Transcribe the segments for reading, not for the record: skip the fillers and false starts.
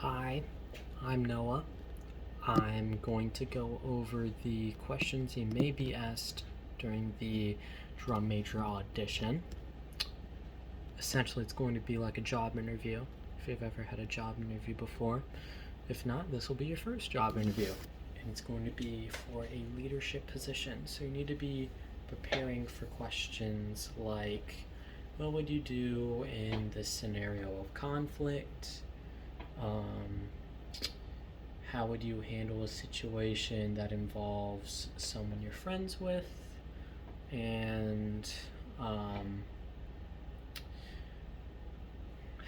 Hi, I'm Noah. I'm going to go over the questions you may be asked during the drum major audition. Essentially, it's going to be like a job interview if you've ever had a job interview before. If not, this will be your first job interview. And it's going to be for a leadership position. So you need to be preparing for questions like what would you do in this scenario of conflict? Um, how would you handle a situation that involves someone you're friends with? And um,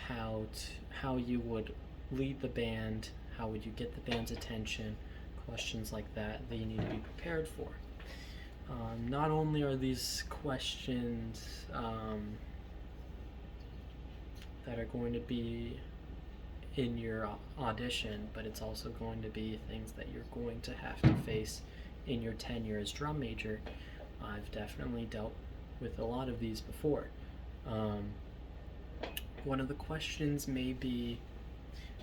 how you would lead the band, how would you get the band's attention, questions like that you need to be prepared for. Not only are these questions that are going to be in your audition, but it's also going to be things that you're going to have to face in your tenure as drum major. I've definitely dealt with a lot of these before. One of the questions may be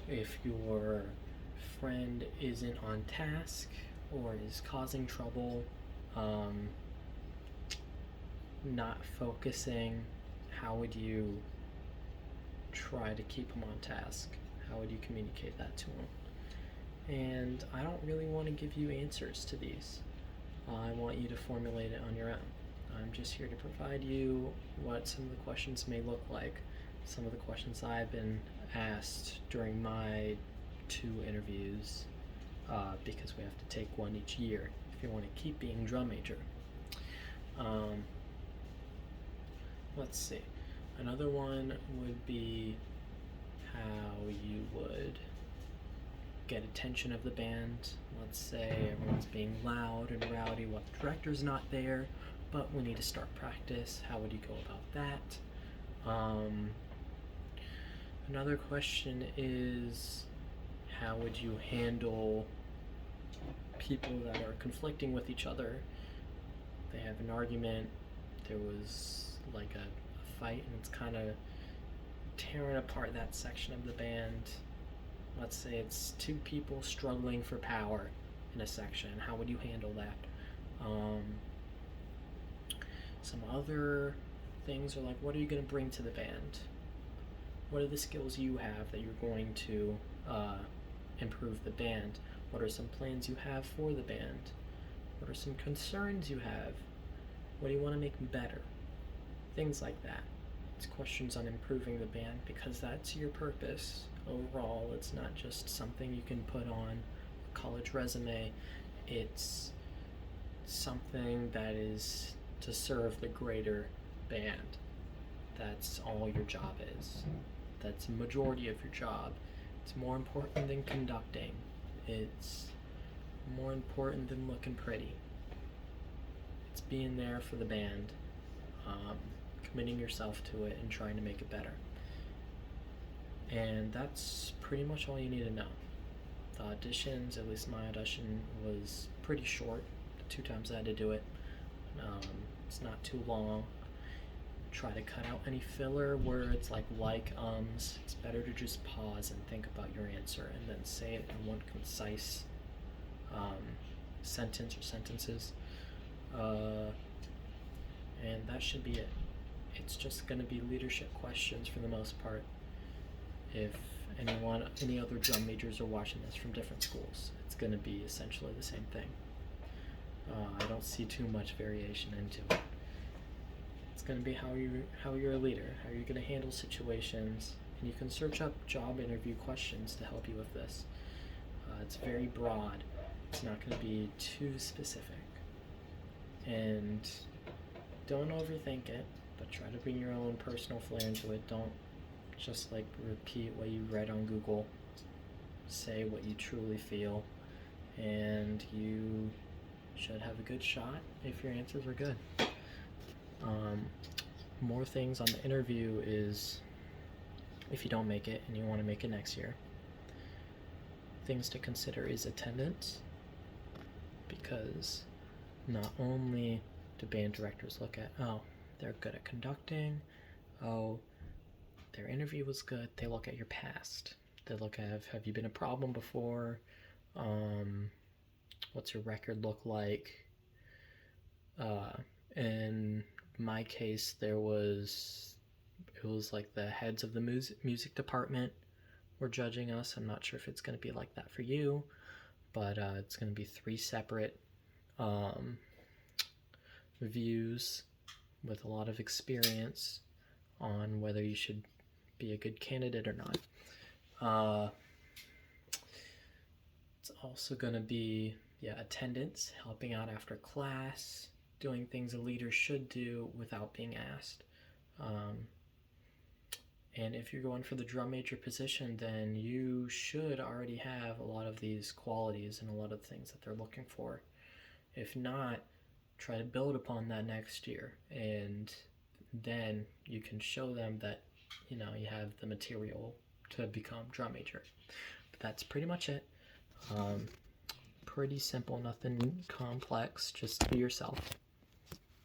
if your friend isn't on task or is causing trouble, not focusing, how would you try to keep them on task? How would you communicate that to them? And I don't really want to give you answers to these. I want you to formulate it on your own. I'm just here to provide you what some of the questions may look like. Some of the questions I've been asked during my 2 interviews, because we have to take one each year if you want to keep being drum major. Let's see. Another one would be how you would get attention of the band. Let's say everyone's being loud and rowdy while the director's not there, but we need to start practice. How would you go about that? Another question is how would you handle people that are conflicting with each other? They have an argument, there was like a fight, and it's kind of tearing apart that section of the band. Let's say it's 2 people struggling for power in a section. How would you handle that? Some other things are like, what are you going to bring to the band? What are the skills you have that you're going to improve the band? What are some plans you have for the band? What are some concerns you have? What do you want to make better? Things like that. It's questions on improving the band because that's your purpose overall. It's not just something you can put on a college resume. It's something that is to serve the greater band. That's all your job is. That's a majority of your job. It's more important than conducting. It's more important than looking pretty. It's being there for the band, committing yourself to it and trying to make it better. And that's pretty much all you need to know. The auditions, at least my audition, was pretty short. The 2 times I had to do it. It's not too long. Try to cut out any filler words like ums. It's better to just pause and think about your answer and then say it in one concise sentence or sentences. And that should be it. It's just going to be leadership questions for the most part. If any other drum majors are watching this from different schools, it's going to be essentially the same thing. I don't see too much variation into it. It's going to be how you're a leader, how you're going to handle situations, and you can search up job interview questions to help you with this. It's very broad. It's not going to be too specific. And don't overthink it, but try to bring your own personal flair into it. Don't just like repeat what you read on Google. Say what you truly feel, and you should have a good shot if your answers are good. More things on the interview is if you don't make it and you want to make it next year. Things to consider is attendance, because not only do band directors look at, oh, they're good at conducting, oh, their interview was good, they look at your past. They look at, have you been a problem before? What's your record look like? In my case, it was like the heads of the music department were judging us. I'm not sure if it's going to be like that for you, but it's going to be 3 separate reviews with a lot of experience on whether you should be a good candidate or not. It's also going to be attendance, helping out after class, doing things a leader should do without being asked. And if you're going for the drum major position, then you should already have a lot of these qualities and a lot of things that they're looking for. If not, try to build upon that next year, and then you can show them that you have the material to become drum major. But that's pretty much it. Pretty simple, nothing complex, just be yourself.